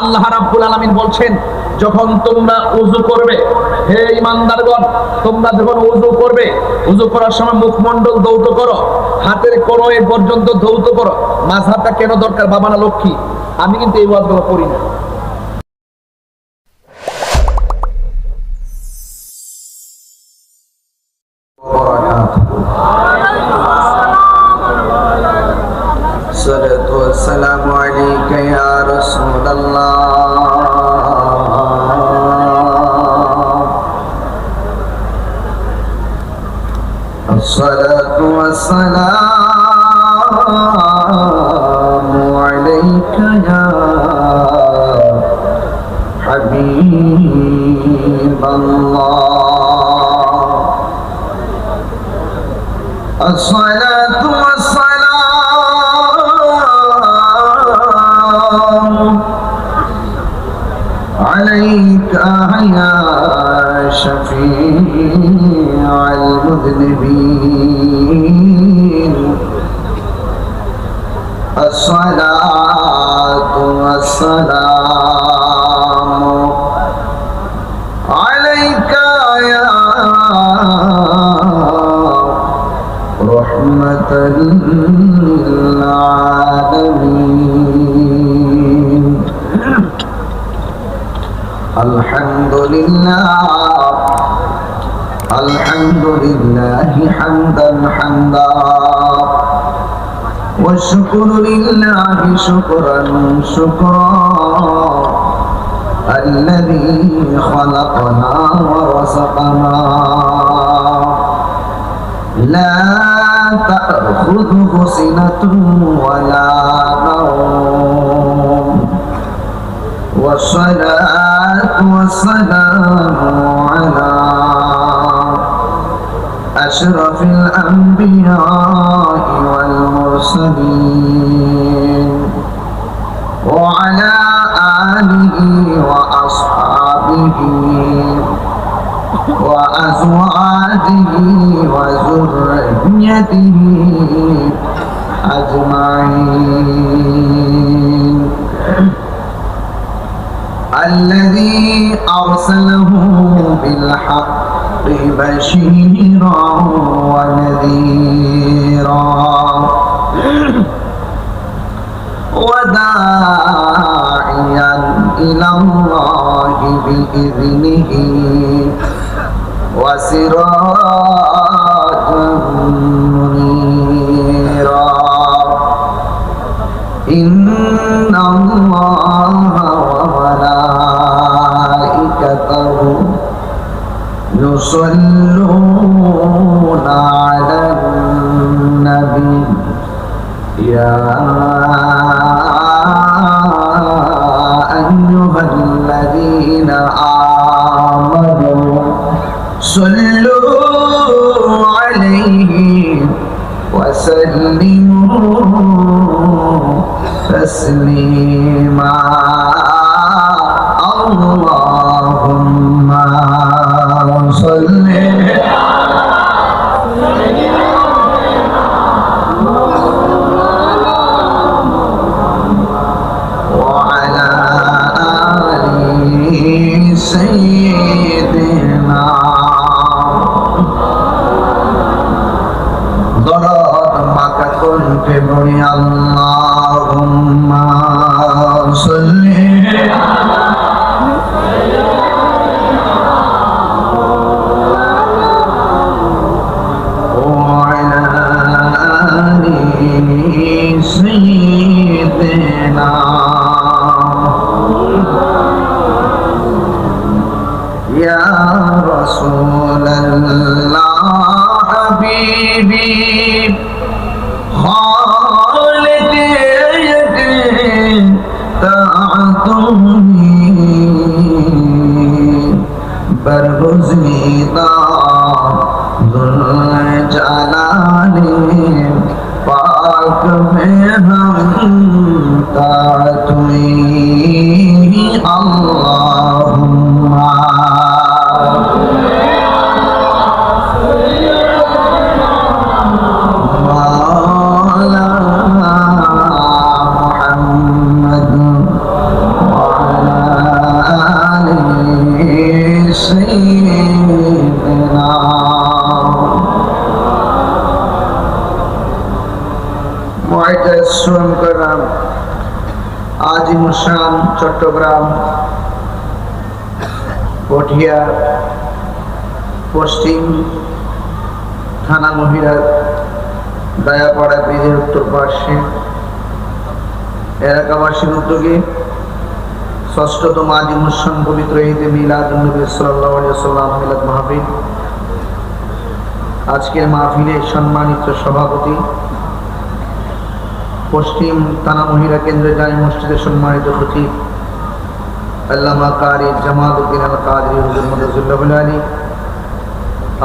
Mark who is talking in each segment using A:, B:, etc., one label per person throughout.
A: আল্লাহ রাব্বুল আলামিন বলছেন, যখন তোমরা ওযু করবে, হে ঈমানদারগণ, তোমরা যখন ওযু করবে, ওযু করার সময় মুখমণ্ডল ধৌত করো, হাতের কনুই পর্যন্ত ধৌত করো। মাঝহাবটা কেন দরকার বাবা না লক্ষ্মী? আমি কিন্তু এই ওয়াজগুলো করি না।
B: الصلاة والسلام عليك يا رسول الله. الصلاة والسلام عليك يا حبيب الله. الصلاة والسلام عليك يا شفيع المذنبين. الصلاة والسلام عليك يا رحمة للعالمين. الحمد لله حمدا حمدا، والشكر لله شكرا شكرا، الذي خلقنا ورزقنا لا تأخذه سنة ولا نوم. والصلاة والسلام على أشرف الأنبياء والمرسلين، وعلى آله وأصحابه وأزواجه وذريته أجمعين. الذي أرسله بالحق بشيرا ونذيرا وداعيا إلى الله بإذنه وسراجا منيرا. إن الله وملائكته يصلون على النبي يا أيها الذين آمنوا صلوا عليه وسلموا تسليما. اللهم صل وعلى آل سيدنا. ضرب مكتون كبري اللهم صل وعلى آل سيدنا. يا رسول الله حبيبي خالد يدي تعطوني برزيدا ذوالجلال पाक में हम तातुई अल्लाहुम्मा मौला मुहम्मद আজিমুসান চট্টগ্রাম পটিয়া পশ্চিম থানা মহিলা দায়াপাড়া ব্রিজের উত্তর পার্শ্বে এলাকাবাসীর উদ্যোগে ষষ্ঠতম আজিমুসান পবিত্র ঈদে মিলাদুন নবী সাল্লাল্লাহু আলাইহি ওয়াসাল্লাম মিলাদ মাহফিল। আজকের মাহফিলে সম্মানিত সভাপতি পশ্চিম থানা মহিলা কেন্দ্রে জামি মসজিদের সম্মানিত খতিব আল্লামা কারি জামালউদ্দিন আল কাদরি হুজুর মুদাজ্জিলুল আলী,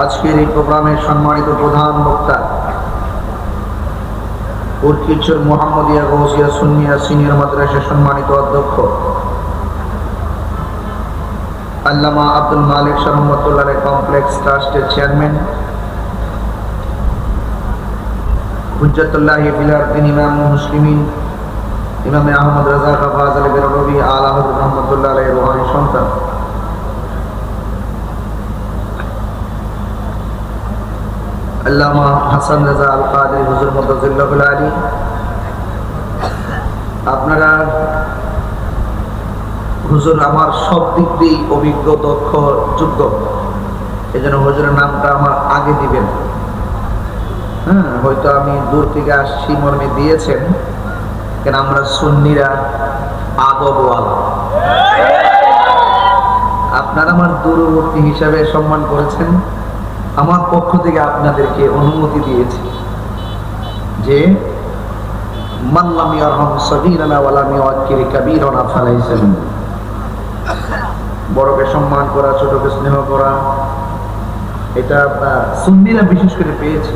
B: আজকের এই প্রোগ্রামের সম্মানিত প্রধান বক্তা উরকিচর মোহাম্মদিয়া গৌসিয়া সুন্নিয়া সিনিয়র মাদ্রাসার সম্মানিত অধ্যক্ষ আল্লামা আব্দুল মালিক শাহ রহমাতুল্লাহ কমপ্লেক্স ট্রাস্টের চেয়ারম্যান হুজ্জাতুল্লাহ ফিল আরদিন ইমামুল মুসলিমিন ইমাম আহমদ রাজা হাফাজ আলী বেরলভী আলা হযরত রহমাতুল্লাহ আলাইহির রুহানি সন্তান আল্লামা হাসান রাজা আল কাদরি হুজুর মুদাজ্জিলুল আলী, আপনারা হুজুর আমার সব দিক দিয়ে অভিজ্ঞ দক্ষ যোগ্য, এই জন্য হুজুরের নামটা আমার আগে দিবেন। হ্যাঁ, হয়তো আমি দূর থেকে আসছি মর্মে দিয়েছেন, কেন আমরা সুন্নিরা আদবওয়ালা, আপনারা আমার দূরবর্তী হিসাবে সম্মান করেছেন, আমার পক্ষ থেকে আপনাদেরকে অনুমতি দিয়েছি যে মান লাম ইয়ারহাম সগীরানা ওয়া লাম ইউআক্কির কাবীরানা ফালাইসা মিন্না। বড়কে সম্মান করা, ছোটকে স্নেহ করা, এটা সুন্নিরা বিশেষ করে পেয়েছে।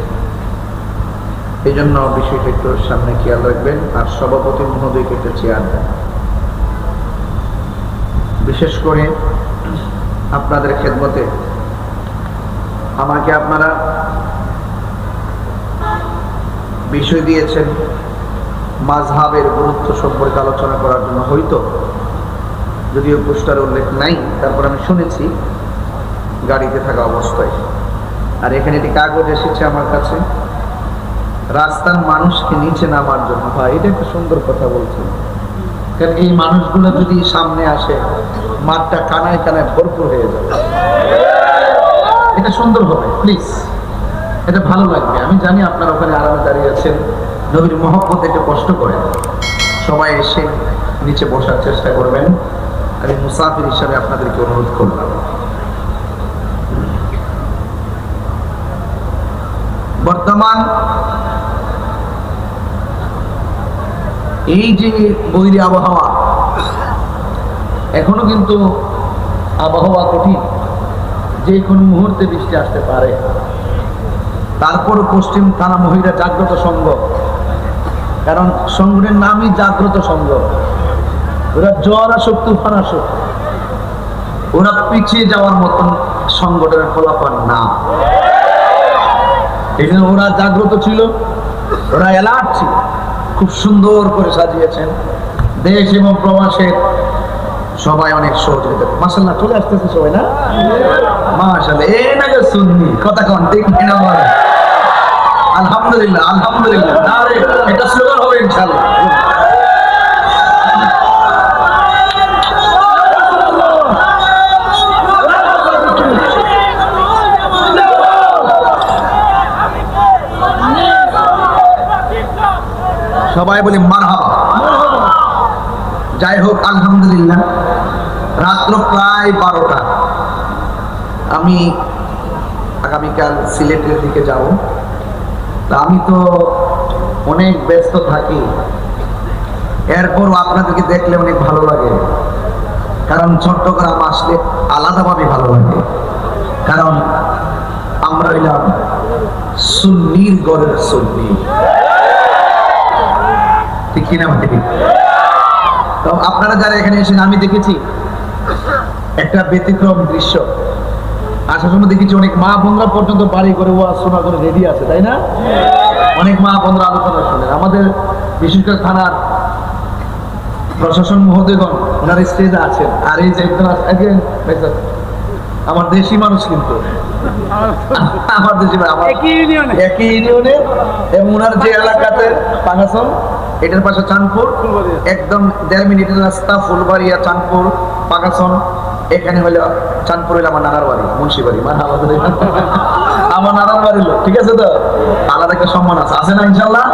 B: এই জন্য বিষয়টা একটু সামনে খেয়াল রাখবেন। আর সভাপতি মহোদয়কে একটা চেয়ার দেন। বিশেষ করে আপনাদের খেদমতে আমাকে আপনারা বিষয় দিয়েছেন মাযহাবের গুরুত্ব সম্পর্কে আলোচনা করার জন্য, হয়তো যদিও পোস্টার উল্লেখ নাই, তারপর আমি শুনেছি গাড়িতে থাকা অবস্থায়। আর এখানে একটি কাগজ এসেছে আমার কাছে রাস্তার মানুষকে নিচে নামার জন্য। হয়, এটা একটা সুন্দর কথা বলছেন, কারণ এই মানুষগুলো যদি সামনে আসে মাঠটা কানায় কানায় ভরপুর হয়ে যাবে। এটা সুন্দর হবে, প্লিজ, এটা ভালো লাগবে। আমি জানি আপনারা ওখানে আরামে দাঁড়িয়ে আছেন, নবীর মহব্বত একটু কষ্ট করেন, সবাই এসে নিচে বসার চেষ্টা করবেন। আমি মুসাফির হিসাবে আপনাদেরকে অনুরোধ করলাম। বর্তমান এই যে বৈরী আবহাওয়া, এখনো কিন্তু আবহাওয়া কঠিন, যে কোনো মুহূর্তে বৃষ্টি আসতে পারে। তারপর পশ্চিম থানা মহিলা জাগ্রত সংঘ, কারণ সংঘের নামই জাগ্রত সংঘ, ওরা জ্বর আসুক তুফান আসুক ওরা পিছিয়ে যাওয়ার মতন সংগঠনের ফলাফল না। এই জন্য ওরা জাগ্রত ছিল, ওরা অ্যালার্ট ছিল, খুব সুন্দর করে সাজিয়েছেন। দেশ এবং প্রবাসের সবাই অনেক সহযোগিতা, মাশাআল্লাহ চলে আসতেছে সবাই, না মাশাআল্লাহ। এই না যে সুন্নি কথা কোন ঠিক কিনা বলেন? আলহামদুলিল্লাহ, আলহামদুলিল্লাহ। আরে এটা স্লোগান হবে ইনশাআল্লাহ। সবাই বলি মারহাবা। যাই হোক, আলহামদুলিল্লাহ। রাত্র প্রায় 12টা, আমি আগামীকাল সিলেটের দিকে যাব। তা আমি তো অনেক ব্যস্ত থাকি, এরপরও আপনাদেরকে দেখলে অনেক ভালো লাগে, কারণ চট্টগ্রাম আসলে আলাদাভাবে ভালো লাগে, কারণ আমরা হইলাম সুন্নির গড়ের সুন্নি, ঠিক কিনা ভাই? তো আপনারা যারা এখানে এসেছেন, আমি দেখেছি একটা ব্যতিক্রম দৃশ্য। আসার সময় দেখেছি অনেক মা বোনরা পর্যন্ত বাড়ি করে ওয়াজ শোনা করে রেডি আছে, তাই না? অনেক মা বোনরা আলোচনা শুনে। আমাদের বিশেষ করে থানার প্রশাসন মহোদয়গণ ওনার স্টেজে আছেন। আর এই যে একজন আমার দেশি মানুষ, কিন্তু আমার দেশি একই ইউনিয়নে, এবং ওনার যে এলাকাতে পাঙ্গাসন এটার পাশে চাঁদপুর, একদম 1.5 মিনিটের রাস্তা ফুলবাড়িয়া চাঁদপুর পাকাসন। এখানে হলো চাঁদপুর হলো আমার নানার বাড়ি, মুন্সি বাড়ি। মানে আমার নানার বাড়ি লোক, ঠিক আছে তো? আলাদা একটা সম্মান আছে, আছে না ইনশাল্লাহ?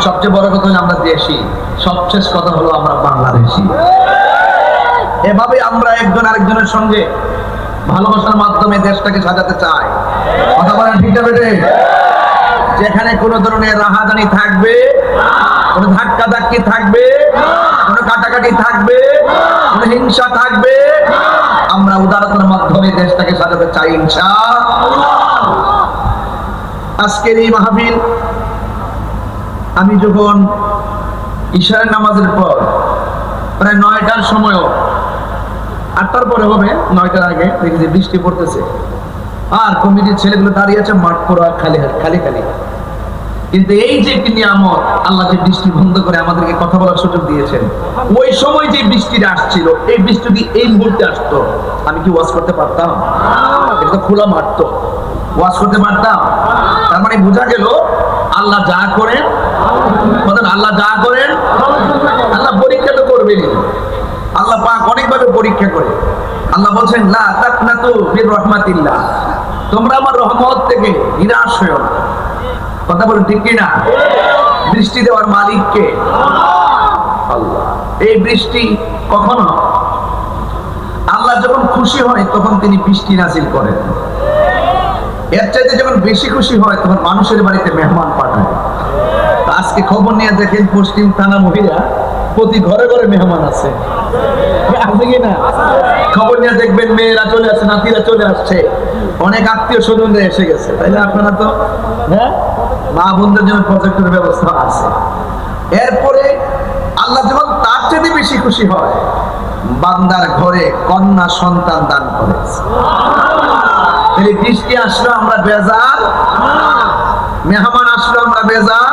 B: সবচেয়ে বড় কথা হলো আমরা দেশি, সবশেষ কথা হলো আমরা বাংলাদেশি। এভাবে আমরা একজন আরেকজনের সঙ্গে ভালোবাসার মাধ্যমে দেশটাকে সাজাতে চাই। কথা বলেন ঠিক না বেটে? যেখানে কোনো ধরনের রাহাজানি থাকবে, কোনো ধাক্কা ধাক্কি থাকবে, কোনো কাটাকাটি থাকবে, কোনো হিংসা থাকবে, আমরা উদারতার মাধ্যমে দেশটাকে সাজাতে চাই ইনশাআল্লাহ। আজকের এই মাহফিল আমি যখন ইশারের নামাজের পর প্রায় 9টার সময়ও, 8টার পরে হবে, 9টার আগে দেখি যে বৃষ্টি পড়তেছে, আর কমিটির ছেলেগুলো দাঁড়িয়ে আছে মাঠ পুরো খালি খালি খালি। কিন্তু এই যে একটি নিয়ামত, আল্লাহ যে বৃষ্টি বন্ধ করে আমাদেরকে কথা বলার সুযোগ দিয়েছেন, ওই সময় যে বৃষ্টিটা আসছিল, এই বৃষ্টি যদি এই মুহূর্তে আসতো, আমি কি ওয়াজ করতে পারতাম? এটা তো খোলা মাঠ, তো ওয়াজ করতে পারতাম? তার মানে বোঝা গেল আল্লাহ যা করেন, আল্লাহ যা করেন, আল্লাহ পরীক্ষা তো করবেনই। আল্লাহ পাক অনেকভাবে পরীক্ষা করে। আল্লাহ বলছেন লা তাকনাতু মির রাহমাতিল্লাহ, তোমরা আমার রহমত থেকে নিরাশ হয়ো না। কথা বলেন ঠিক কি না? বৃষ্টি দেওয়ার মালিক কে? আল্লাহ। এই বৃষ্টি কখন হয়? আল্লাহ যখন খুশি হয় তখন তিনি বৃষ্টি নাযিল করেন। এর চাইতে যখন বেশি খুশি হয় তখন মানুষের বাড়িতে মেহমান পাঠায়। আজকে খবর নিয়ে দেখেন পশ্চিম থানা মহিলা প্রতি ঘরে ঘরে মেহমান আছে, আছে কি না? খবর নিয়ে দেখবেন মেয়েরা চলে আসছে, নাতিরা চলে আসছে, অনেক আত্মীয় স্বজনরা এসে গেছে। তাইলে আপনারা তো মা বোনদের জন্য প্রজেক্টের ব্যবস্থা আছে। এরপরে আল্লাহ যখন তার চেয়ে বেশি খুশি হয়, বান্দার ঘরে কন্যা সন্তান দান করে। বৃষ্টি আসলো আমরা বেজার, মেহমান আসলো আমরা বেজার,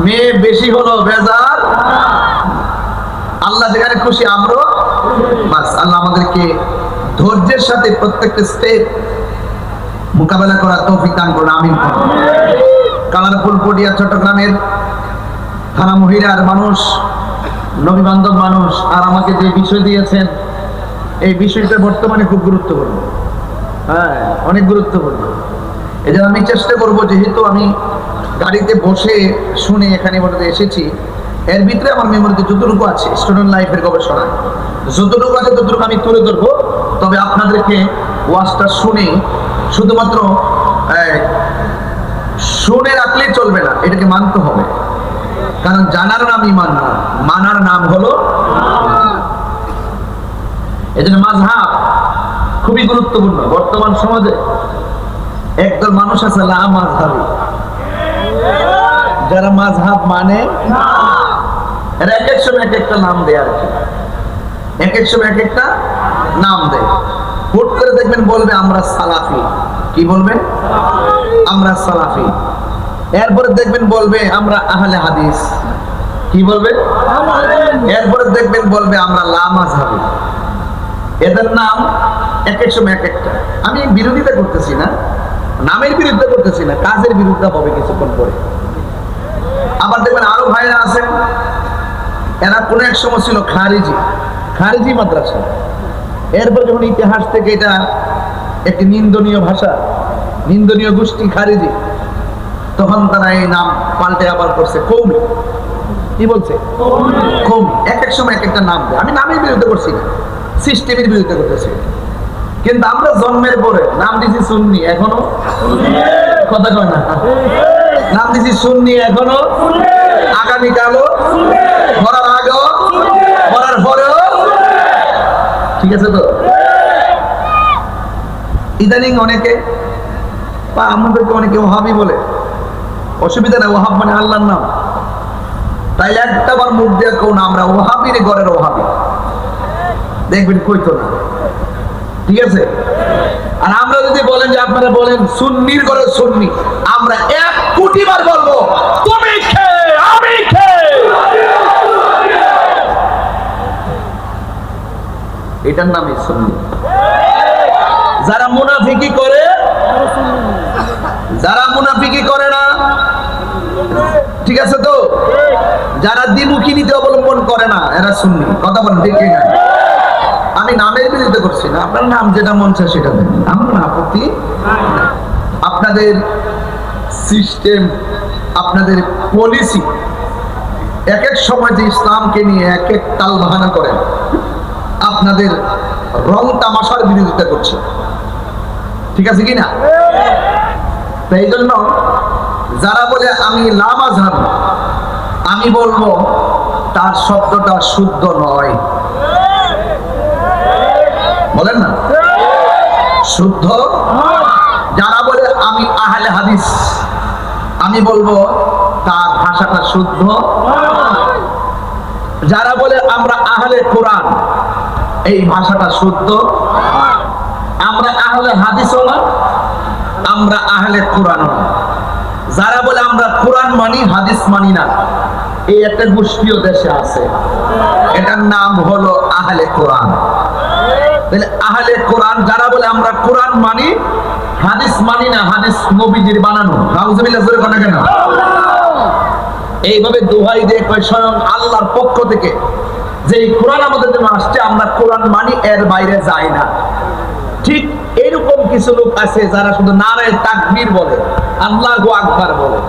B: মেয়ে বেশি হলো বেজার। আল্লাহ যেখানে খুশি আমরা বাস। আল্লাহ আমাদেরকে ধৈর্যের সাথে প্রত্যেকটা স্টেপ মোকাবেলা করার তৌফিক দান করুন, আমিন। কালারফুল পটিয়া চট্টগ্রামের থানা মহিলার মানুষ, নবী বান্ধব মানুষ, আর আমাকে যে বিষয় দিয়েছেন, এই বিষয়টা বর্তমানে খুব গুরুত্বপূর্ণ। হ্যাঁ, অনেক গুরুত্বপূর্ণ। এই জন্য আমি চেষ্টা করবো, যেহেতু আমি গাড়িতে বসে শুনে এখানে বলতে এসেছি, এর ভিতরে আমার মেমোরিতে যতটুকু আছে স্টুডেন্ট লাইফের গবেষণা যতটুকু আছে ততটুকু আমি তুলে ধরবো। তবে আপনাদেরকে ওয়াজটা শুনে শুধুমাত্র শুনে রাখলেই চলবে না, এটাকে মানতে হবে। কারণ জানার নাম ইমান না, মানার নাম হলো। এজন্য মাযহাব খুবই গুরুত্বপূর্ণ। বর্তমান সমাজে একদল মানুষ আছে লা মাযহাবী, যারা মাযহাব মানে না। এরা এক এক সময় এক একটা নাম দেয়, আর কি এক এক সময় এক একটা নাম দেয়। হুট করে দেখবেন বলবে আমরা সালাফি। কি বলবে? আমরা সালাফি। এরপরে দেখবেন বলবে আমরা আহলে হাদিস। কি বলবে? এরপরে দেখবেন বলবে আমরা লা মাযহাবী। এদের নাম এক এক সময় এক একটা। আমি বিরোধিতা করতেছি না, নামের বিরুদ্ধে করতেছি না, কাজের বিরুদ্ধে হবে কিছুক্ষণ পরে। আবার দেখবেন আরো ভাইরা আছেন, এরা কোন এক সময় ছিল খারিজি মাদ্রাসা। এরপর যখন ইতিহাস থেকে এটা একটি নিন্দনীয় ভাষা, নিন্দনীয় গোষ্ঠী খারিজি, তখন তারা এই নাম পাল্টে আবার করছে কওমি। কি বলছে? কওমি। এক এক সময় এক একটা নাম দেয়। আমি নামের বিরুদ্ধে করছি না, সিস্টেমের বিরুদ্ধে করতেছি। কিন্তু আমরা জন্মের পরে নাম দিছি সুন্নি, এখনো কথা কয় না। নাম দিছি সুন্নি, এখনো আগামীকালও, মরার আগেও, মরার পরেও। ঠিক আছে তো? ইদানিং অনেকে বা আমাদেরকে অনেকে ওহাবি বলে। অসুবিধা নাই, ওহাব মানে আল্লাহর নাম। তাই একটা বার মুখ দিয়ে কোন আমরা ওহাবির ঘরের ওহাবি দেখবেন কইতো না। ঠিক আছে? আর আমরা যদি বলেন যে আপনারা বলেন সুন্নির ঘরে সুন্নি, আমরা 1 কোটি বার বলবো তুমি কে আমি কে। এটার নামই সুন্নি। যারা মুনাফিকি করে, যারা মুনাফিকি করে না, ঠিক আছে তো, যারা দ্বিমুখী নীতি অবলম্বন করে না এরা সুন্নি। কথা বলেন ঠিক না? আমি নামের বিরোধিতা করছি না, আপনার নাম যেটা মন চায় সেটা দেন, আমার না আপত্তি। আপনাদের সিস্টেম, আপনাদের পলিসি, এক এক সময় যে ইসলামকে নিয়ে এক এক তাল বাহানা করেন, আপনাদের রং তামাশার বিরোধিতা করছে, ঠিক আছে কি না? এই জন্য যারা বলে আমি লা মাযহাব, আমি বলবো তার শব্দটা শুদ্ধ নয়। বলেন না শুদ্ধ। যারা বলে আমি আহলে হাদিস, আমি বলবো তার ভাষাটা শুদ্ধ। যারা বলে আমরা আহলে কোরআন, এই ভাষাটা শুদ্ধ। আমরা আহলে হাদিসও না, আমরা আহলে কোরআনও না। যারা বলে আমরা কোরআন মানি হাদিস মানি না, এই একটা গোষ্ঠীও দেশে আছে, এটার নাম হলো আহলে কোরআন। তাহলে আহলে কোরআন যারা বলে আমরা কোরআন মানি হাদিস মানি না, হাদিস নবীজির বানানো, নাউজুবিল্লাহ জোরে কথা কেন? এইভাবে দোহাই দিয়ে কয় স্বয়ং আল্লাহর পক্ষ থেকে যে কোরআন আমাদের জন্য আসছে, আমরা কোরআন মানি, এর বাইরে যাই না। ঠিক এরকম কিছু লোক আছে যারা শুধু নারায়ে তাকবীর বলে, আল্লাহু আকবার বলে।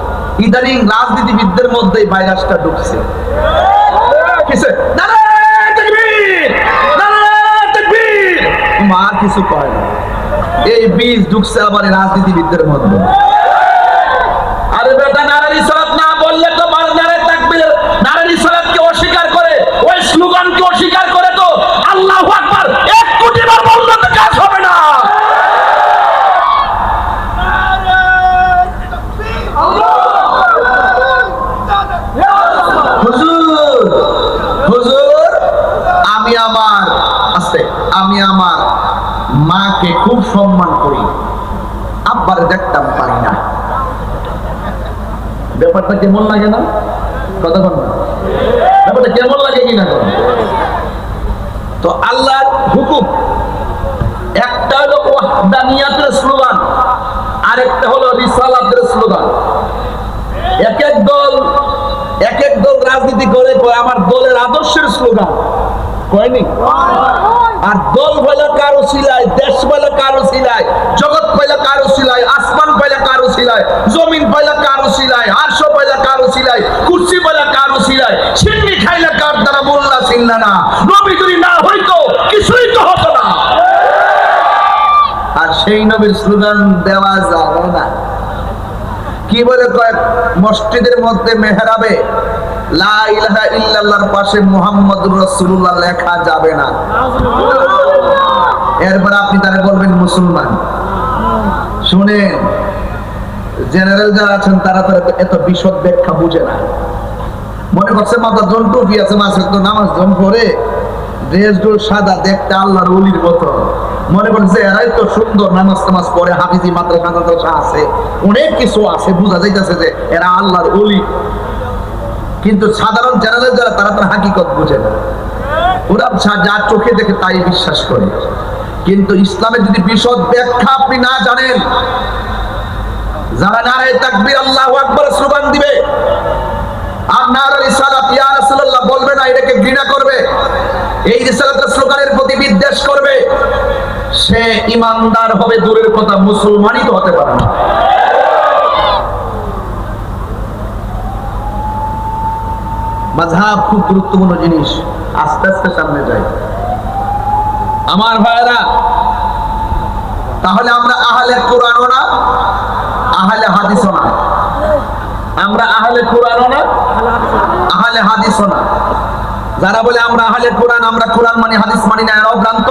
B: ইদানিং রাজনীতিবিদদের মধ্যে এই ভাইরাসটা ঢুকছে। কিসে নারায়ে তাকবীর, নারায়ে তাকবীর, আর কিছু কয় না। এই বীজ ঢুকছে আবার রাজনীতিবিদদের মধ্যে। আরে বেটা, নারায়ে রিসালাত না বললে তো নারায়ে তাকবীর, নারায়ে রিসালাতকে অস্বীকার করে, ওই স্লোগানকে অস্বীকার করে তো আল্লাহু আকবার 1 কোটি বার বললে তো কাজ হবে না। হুজুর, আমি আমার মাকে খুব সম্মান করি, আব্বার দেখতাম পারি না। ব্যাপারটা কেমন লাগে না? কথা বল না, ব্যাপারটা কেমন লাগে কিনা? তো আল্লাহর হুকুম, একটা হলো ওয়াহদানিয়াতের স্লোগান, আরেকটা হলো রিসালাতের স্লোগান। এক এক দল রাজনীতি করে কয় আমার দলের আদর্শের স্লোগান, কয়নি? আর দল পয়লা কারো সিলাই, দেশ পয়লা কারো সিলাই, জগৎ পয়লা কারো সিলাই, আসমান পয়লা কারো সিলাই, জমিন পয়লা কারো সিলাই, আরশ পয়লা কারো সিলাই, কুরসি পয়লা কারো সিলাই, সিন্নি খাইলা কার দ্বারা মোল্লা ছিল্লা না, নবী যদি না হইতো কিছুই তো হতো না। আর সেই নবীর স্লোগান দেওয়া যাবে না। কি বলে কয়েক মসজিদের মধ্যে মেহরাবে লা ইলাহা ইল্লাল্লাহর পাশে মুহাম্মাদুর রাসূলুল্লাহ লেখা যাবে না। এরপর আপনি তারা বলবেন মুসলমান। শুনেন, জেনারেল যারা আছেন তারা তো এত বিশদ ব্যাখ্যা বুঝে না। মনে করছে মাথা জন টুপি আছে, মাসে তো নামাজ জন পড়ে, ড্রেসগুলো সাদা, দেখতে আল্লাহর ওলির মতো। মনে করছে এরাই তো সুন্দর, নামাজ টামাজ পড়ে, হাফিজি মাদ্রাসা আছে, অনেক কিছু আছে, বোঝা যাইতেছে যে এরা আল্লাহর ওলি। কিন্তু সাধারণ জেনারেল যারা, তারা তার হাকিকত বুঝে না। ওরা যা চোখে দেখে তাই বিশ্বাস করে। কিন্তু ইসলামের যদি বিশদ ব্যাখ্যা আপনি না জানেন, যারা নারায়ে তাকবীর আল্লাহু আকবার স্লোগান দিবে আর নারায়ে রিসালাত ইয়া রাসূলুল্লাহ বলবে না, এটাকে ঘৃণা করবে, এই রিসালাতের স্লোগানের প্রতি বিদ্বেষ করবে, সে ইমানদার হবে দূরের কথা, মুসলমানই তো হতে পারে না। মাযহাব খুব গুরুত্বপূর্ণ জিনিস। আস্তে আস্তে সামনে যাই আমার ভাইরা। তাহলে আমরা আহলে কোরআনও না, আহলে হাদিসও না। আমরা আহলে কোরআনও না, আহলে হাদিসও না। যারা বলে আমরা আহলে কোরআন, আমরা কোরআন মানি হাদিস মানি না, এরাও ভ্রান্ত।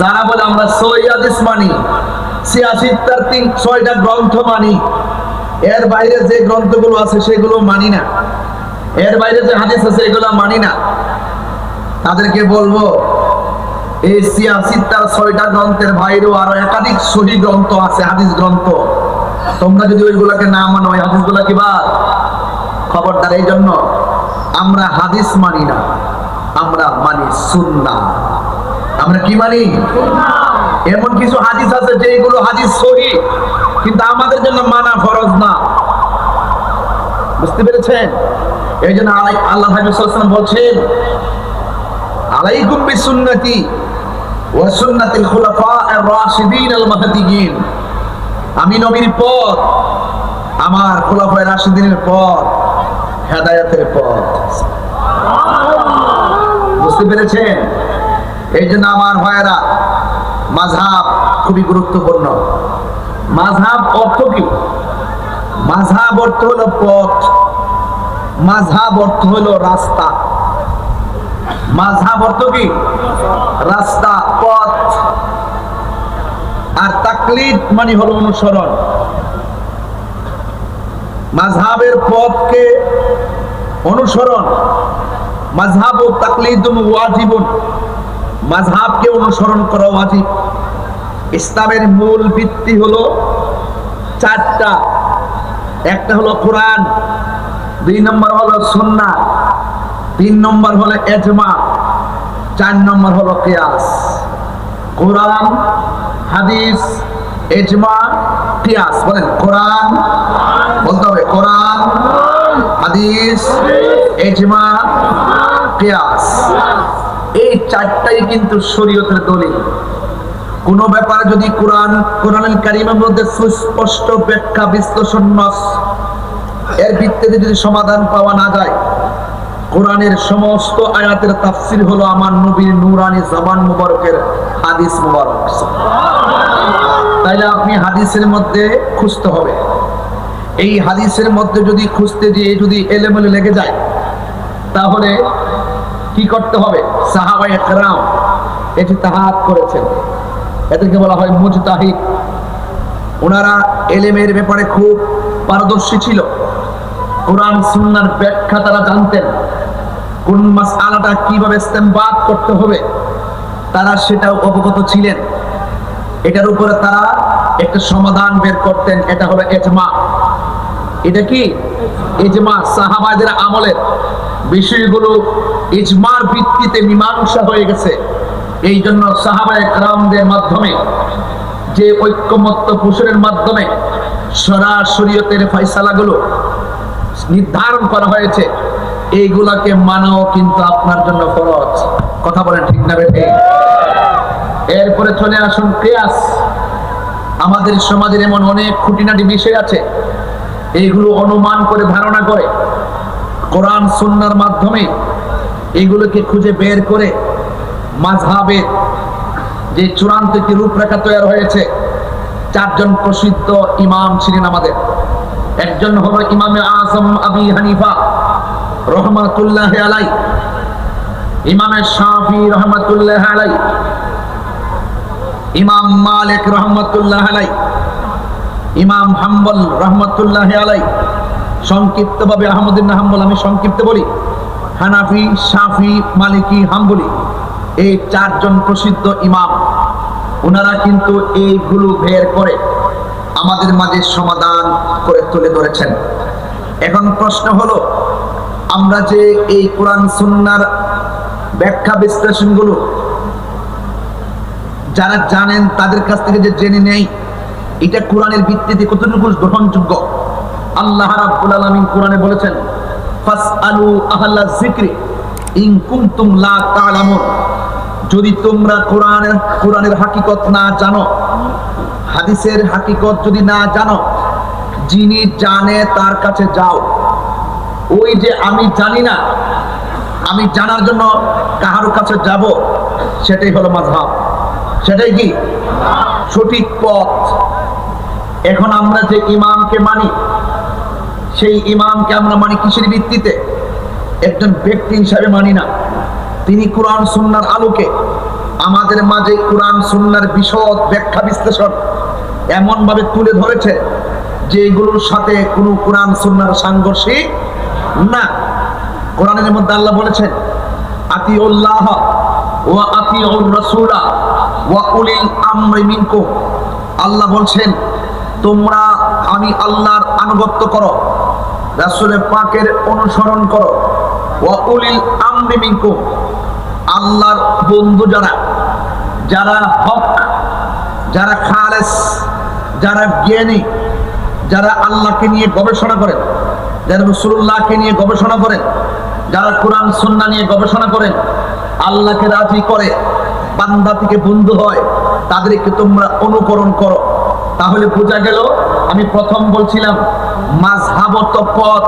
B: যারা বলে আমরা সহিহ হাদিস মানি, 86টার 6টা গ্রন্থ মানি, এর বাইরে যে গ্রন্থগুলো আছে সেগুলো মানি না, এর বাইরে যে হাদিস আছে এগুলো মানি না, তাদেরকে বলবো এই 86টার 6টা গ্রন্থের বাইরেও আরো একাধিক সহিহ গ্রন্থ আছে, হাদিস গ্রন্থ। তোমরা যদি ওইগুলোকে না মানো, ওই হাদিসগুলো কি বাদ? খবরদার। এই জন্য আমরা হাদিস মানি না, আমরা মানি সুন্নাহ। আমরা কি মানি? এমন কিছু হাদিস আছে যেগুলো হাদিস সহিহ, কিন্তু আমাদের জন্য মানা ফরজ না। বুঝতে পেরেছেন?
A: এই জন্য আল্লাহ হাবিব সাল্লাল্লাহু আলাইহি ওয়াসাল্লাম বলছেন, আলাইকুম বিসুন্নতি ওয়া সুন্নাতিল খুলাফা'আর রাশিদিন আল মাহদিয়িন। আমি নবীর পথ, আমার খুলাফায়ে রাশিদিনের পথ, হেদায়েতের পথ। বুঝতে পেরেছেন? এই জন্য আমার ভাইয়েরা, মাযহাব খুবই গুরুত্বপূর্ণ। মাযহাব অর্থ কি? মাযহাব অর্থ হলো পথ, মাযহাব অর্থ হলো রাস্তা। মাযহাব অর্থ কি? রাস্তা, পথ। আর তাকলিদ মানে হলো অনুসরণ। মাযহাবের পথকে অনুসরণ, মাযহাব ও তাকলিদুন ওয়াজিবুন, মাযহাবকে অনুসরণ করা ওয়াজিব। ইসলামের মূল ভিত্তি হলো চারটা। একটা হলো কোরআন, 2 নম্বর হলো সুন্নাহ, 3 নম্বর হলো ইজমা, 4 নম্বর হলো কিয়াস। কোরআন, হাদিস, ইজমা, কিয়াস। বলেন কোরআন, বলতে হবে কোরআন, হাদিস, ইজমা, কিয়াস। এই চারটাই কিন্তু শরীয়তের দলিল। কোন ব্যাপারে যদি কোরআনুল কারীমের মধ্যে সুস্পষ্ট ব্যাখ্যা বিশ্লেষণ নস এর ভিত্তিতে যদি সমাধান পাওয়া না যায়, কোরআনের সমস্ত আয়াতের তাফসীর হলো আমার নবীর নূরানি জবান মুবারকের হাদিস মুবারক। তাইলে আপনি হাদিসের মধ্যে খুঁজতে হবে। এই হাদিসের মধ্যে যদি খুঁজতে গিয়ে যদি এলোমেলো লেগে যায়, তাহলে কি করতে হবে? সাহাবায়ে কেরাম এটি তাহাত করেছেন, এদেরকে বলা হয় মুজতাহিদ। ওনারা এলেমের ব্যাপারে খুব পারদর্শী ছিল। কোরআন সুন্নাহর ব্যাখ্যা তারা জানতেন, কোন মাসআলাটা কিভাবে ইস্তেমবাত করতে হবে তারা সেটাও অবগত ছিলেন। এটার উপরে তারা একটা সমাধান বের করতেন, এটা হলো ইজমা। এটা কি? ইজমা। সাহাবাদের আমলের বিষয়গুলো ইজমার ভিত্তিতে মীমাংসা হয়ে গেছে। এই জন্য সাহাবায়ে কেরামদের মাধ্যমে যে ঐক্যমত্য পোষণের মাধ্যমে শরীয়তের ফয়সালাগুলো নির্ধারণ করা হয়েছে, এইগুলাকে মানাও কিন্তু আপনার জন্য ফরজ। কথা বলেন ঠিক না বেঠিক? এরপরে চলে আসুন কিয়াস। আমাদের সমাজের এমন অনেক খুঁটিনাটি বিষয় আছে, এইগুলো অনুমান করে ধারণা করে কোরআন সুন্নাহর মাধ্যমে এগুলোকে খুঁজে বের করে মাযহাবের যে চূড়ান্ত একটি রূপরেখা তৈরি হয়েছে। 4 জন প্রসিদ্ধ ইমাম ছিলেন আমাদের। একজন হলো ইমামে আযম আবু হানিফা রাহমাতুল্লাহি আলাইহি, ইমামে শাফি রাহমাতুল্লাহি আলাইহি, ইমাম মালিক রাহমাতুল্লাহি আলাইহি, ইমাম হাম্বল রাহমাতুল্লাহি আলাইহি। সংক্ষিপ্তভাবে আহমদ ইবনে হাম্বল আমি সংক্ষিপ্ত বলি, হানাফি, শাফি, মালিকি, হাম্বলি, এই 4 জন প্রসিদ্ধ ইমাম। ওনারা কিন্তু এইগুলো বের করে আমাদের মাঝে সমাধান করে তুলে ধরেছেন। এখন প্রশ্ন হলো, আমরা যে এই কোরআন সুন্নাহর ব্যাখ্যা বিশ্লেষণগুলো যারা জানেন তাদের কাছ থেকে যে জেনে নেই, এটা কোরআনের ভিত্তিতে কতটুকু গ্রহণযোগ্য? আল্লাহ রাব্বুল আলামিন কোরআনে বলেছেন, ফাসআলু আহলা যিকরি ইন কুনতুম লা তা'লামুন। যদি তোমরা কোরআনের হাকিকত না জানো, হাদিসের হাকিকত যদি না জানো, যিনি জানে তার কাছে যাও। ওই যে আমি জানি না, আমি জানার জন্য কাহার কাছে যাব, সেটাই হলো মাযহাব। সেটাই কি সঠিক পথ। এখন আমরা যে ইমামকে মানি, সেই ইমামকে আমরা মানি কিসের ভিত্তিতে? একজন ব্যক্তি হিসাবে মানি না। তিনি কোরআন সুন্নাহর আলোকে আমাদের মাঝে কোরআন সুন্নাহর বিশদ ব্যাখ্যা বিশ্লেষণ এমন ভাবে তুলে ধরেছে যে এগুলোর সাথে কোনো কোরআন সুন্নাহর সাংঘর্ষিক না। কোরআনের মধ্যে আল্লাহ বলেছেন, আতিউল্লাহ ওয়া আতিউর রাসূলা ওয়া উলিল আমরি মিনকুম। আল্লাহ বলছেন, তোমরা আমি আল্লাহর আনুগত্য করো, রাসূল পাকের অনুসরণ করো, ওয়া উলিল আমরি মিনকুম, আল্লাহর বন্ধু যারা হক, যারা খালেস, যারা জ্ঞানী, যারা আল্লাহকে নিয়ে গবেষণা করেন, যারা রাসূলুল্লাহকে নিয়ে গবেষণা করেন, যারা কোরআন সুন্নাহ নিয়ে গবেষণা করেন, আল্লাহকে রাজি করে, বান্দা থেকে বন্ধু হয়, তাদেরকে তোমরা অনুকরণ করো। তাহলে বোঝা গেল, আমি প্রথম বলছিলাম মাযহাব অর্থ পথ,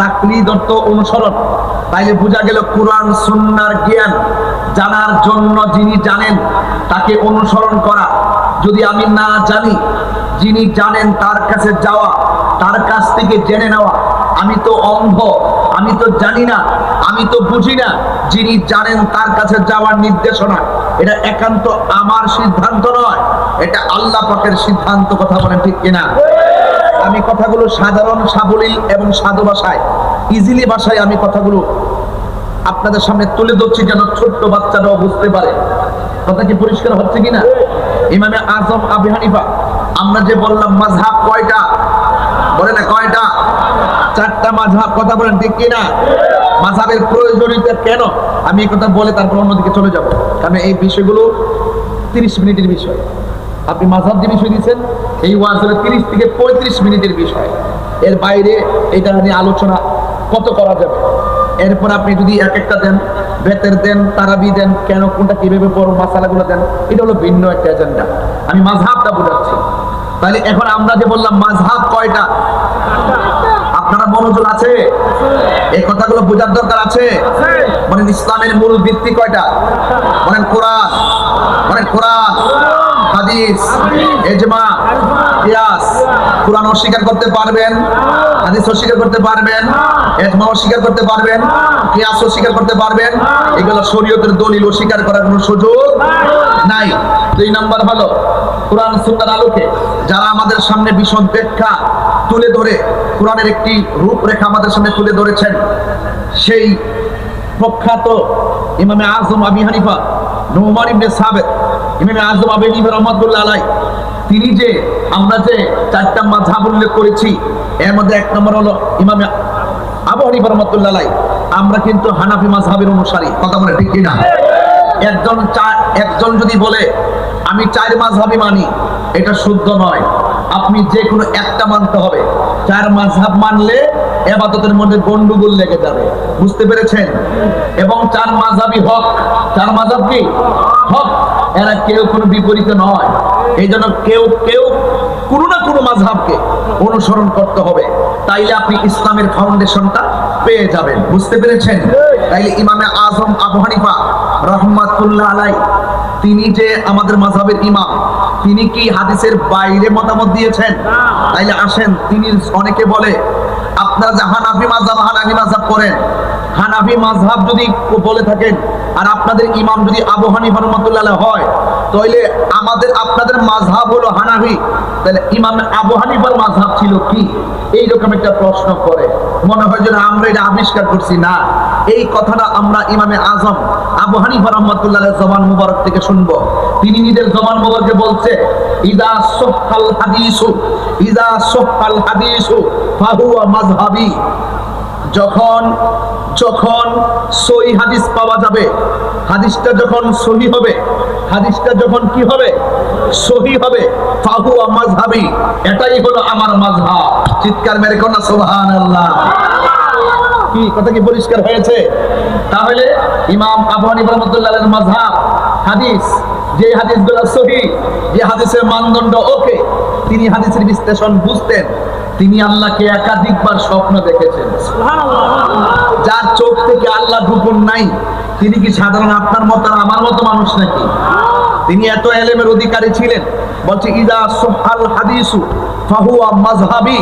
A: তাকলিদ অর্থ অনুসরণ। তাইলে বোঝা গেল কোরআন সুন্নাহর জ্ঞান জানার জন্য যিনি জানেন তাকে অনুসরণ করা। যদি আমি না জানি, যিনি জানেন তার কাছে যাওয়া, তার কাছ থেকে জেনে নেওয়া। আমি তো অন্ধ, আমি তো জানি না, আমি তো বুঝি না, যিনি জানেন তার কাছে যাওয়ার নির্দেশনা। এটা একান্ত আমার সিদ্ধান্ত নয়, এটা আল্লাহ পাকের সিদ্ধান্ত। কথা বলেন ঠিক কিনা? আমি কথাগুলো সাধারণ সাবলীল এবং সাধু ভাষায়, ইজিলি ভাষায় আমি কথাগুলো আপনাদের সামনে তুলে ধরছি, যেন ছোট্ট বাচ্চারাও বুঝতে পারে। কথা কি পরিষ্কার হচ্ছে কিনা? ইমামে আজম আবু হানিফা, আমরা যে বললাম মাযহাব কয়টা, বলে না কয়টা? 4টা মাযহাব। কথা বলেন ঠিক কিনা? মাযহাবের প্রয়োজনীয়তা কেন, আমি এই কথা বলে তারপর অন্যদিকে চলে যাব, কারণ এই বিষয়গুলো 30 মিনিটের বিষয়। আপনি মাযহাব যে বিষয় দিয়েছেন, এই ওয়াজ হলো 30 থেকে 35 মিনিটের বিষয়। এর বাইরে এটা নিয়ে আলোচনা কত করা যাবে। এরপর আপনি যদি এক একটা দেন, বেতের দেন, তারাবি দেন, কেন কোনটা কিভাবে পড়ো, মাসালাগুলো দেন, এটা হলো ভিন্ন একটা এজেন্ডা। আমি মাযহাবটা বোঝাচ্ছি। তাহলে এখন আমরা যে বললাম মাযহাব কয়টা, আপনারা মনোযোগ আছে? এই কথাগুলো বোঝার দরকার আছে। বলেন ইসলামের মূল ভিত্তি কয়টা? বলেন কোরআন, বলেন কোরআন, হাদিস, ইজমা, কিয়াস। কোরআন অস্বীকার করতে পারবেন, হাদিস অস্বীকার করতে পারবেন, ইজমা অস্বীকার করতে পারবেন, কিয়াস অস্বীকার করতে পারবেন। এগুলো শরীয়তের দলিল, অস্বীকার করার কোনো সুযোগ নাই। 2 নাম্বার হলো কোরআন সুন্নাহর আলোকে যারা আমাদের সামনে বিশদ ব্যাখ্যা তুলে ধরে কোরআনের একটি রূপরেখা আমাদের সামনে তুলে ধরেছেন, সেই প্রখ্যাত ইমামে আজম আবু হানিফা নুমান ইবনে সাবিত, ইমামে আজম আবু হানিফা রাহমাতুল্লাহ আলাইহি, তিনি যে আমরা যে 4টা মাযহাব উল্লেখ করেছি, এর মধ্যে 1 নম্বর হলো ইমামে আবু হানিফা রাহমাতুল্লাহ আলাইহি। আমরা কিন্তু হানাফি মাযহাবের অনুসারী। কথা বলে ঠিক কিনা? একজন যদি বলে আমি 4 মাযহাবই মানি, এটা শুদ্ধ নয়। আপনি যে কোনো একটা মানতে হবে। 4 মাযহাব মানলে ইবাদতের মধ্যে গন্ডগোল লেগে যাবে। বুঝতে পেরেছেন? এবং 4 মাযহাবই হক। 4 মাযহাব কি হক? এরা কেউ কোনো বিপরীত নয়। এই জন্য কেউ কোনো না কোনো মাযহাবকে অনুসরণ করতে হবে, তাইলে আপনি ইসলামের ফাউন্ডেশনটা পেয়ে যাবেন। বুঝতে পেরেছেন? তাইলে ইমামে আজম আবু হানিফা রাহমাতুল্লাহ আলাইহি, তিনি যে আমাদের মাযহাবের ইমাম, তিনি কি হাদিসের বাইরে মতামত দিয়েছেন? তাইলে আসেন, তিনি অনেকে বলে আপনারা যে হানাফি মাযহাব করেন, হানাফি মাযহাব যদি বলে থাকেন আর আপনাদের ইমাম যদি আবু হানিফা রাহমাতুল্লাহ আলাইহি হয়, তাহলে আপনাদের মাযহাব হলো হানাফি, তাহলে ইমাম আবু হানিফার মাযহাব ছিল কি? এইরকম একটা প্রশ্ন করে। মনে হয় যেন আমরা এটা আবিষ্কার করছি। না, এই কথাটা আমরা ইমামে আজম আবু হানিফা রাহমাতুল্লাহ আলাইহির জবান মুবারক থেকে শুনবো। তিনি নিজের জবান মুবারকে বলছে, ইদা সাহহাল হাদিসু ফাহুয়া মাযহাবি। যখন সহিহ হাদিস পাওয়া যাবে, হাদিসটা যখন সহিহ হবে, হাদিসটা যখন কি হবে? সহিহ হবে। ফাহুয়া মাযহাবি, এটাই হলো আমার মাযহাব। চিৎকার মেরে কোন সুবহানাল্লাহ। কি কথা কি পরিষ্কার হয়েছে? তাহলে ইমাম আবু হানিফা রাহমাতুল্লাহ আলাইহির মাযহাব হাদিস, যে হাদিসগুলো সহিহ, যে হাদিসের মানদণ্ড ওকে, তিনি হাদিসের বিশ্লেষণ বুঝতেন। তিনি আল্লাহকে একাধিকবার স্বপ্ন দেখেছেন। যার চোখ থেকে আল্লাহ গোপন নাই, তিনি কি সাধারণ আপনার মতো আমার মতো মানুষ নাকি? তিনি এত ইলমের অধিকারী ছিলেন। বলছে ইদা সাহহাল হাদিসু ফাহুয়া মাযহাবি,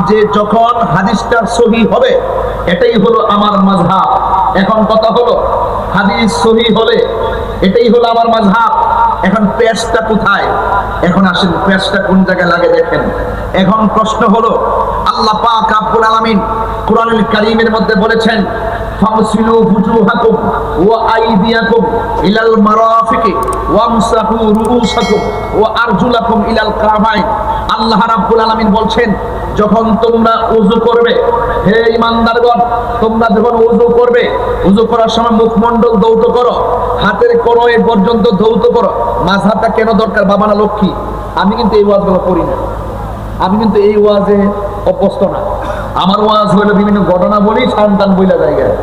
A: যে যখন হাদিসটা সহিহ হবে, এটাই হলো আমার মাযহাব। এখন কথা হলো, হাদিস সহিহ হলে এটাই হলো আমার মাযহাব। এখন পেশটা কোথায়? এখন আসেন, পেশটা কোন জায়গায় লাগে দেখেন। এখন প্রশ্ন হলো, আল্লাহ পাক রব্বুল আলামিন কোরআনুল কারীমের মধ্যে বলেছেন, ফামসিলু ফুজুহাকুম ওয়া আইদিয়াকুম ইলাল মারাফিকি ওয়ামসাহু রুউসাকুম ওয়া আরজুলাকুম ইলাল কাবাইন। আল্লাহ রাব্বুল আলামিন বলছেন, যখন তোমরা ওযু করবে, হে ঈমানদারগণ, তোমরা যখন ওযু করবে, ওযু করার সময় মুখমণ্ডল ধৌত করো, হাতের কনুই পর্যন্ত ধৌত করো। মাযহাবটা কেন দরকার? বাবা না লক্ষ্মী, আমি কিন্তু এই ওয়াজগুলো করি না, আমি কিন্তু এই ওয়াজে অভ্যস্ত না। আমার ওয়াজ হইলো বিভিন্ন ঘটনা বলি, সন্তান বইলা জায়গায়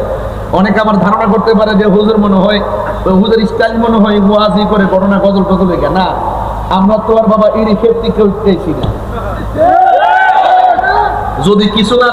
A: অনেকে আমার ধারণা করতে পারে যে হুজুর মনে হয়, হুজুর স্টাইল মনে হয় ওয়াজই করে ঘটনা গজল টজল লেখা। না, আমরা তো আর বাবা ইরি ক্ষেত্রে কেউ না, যদি কিছু না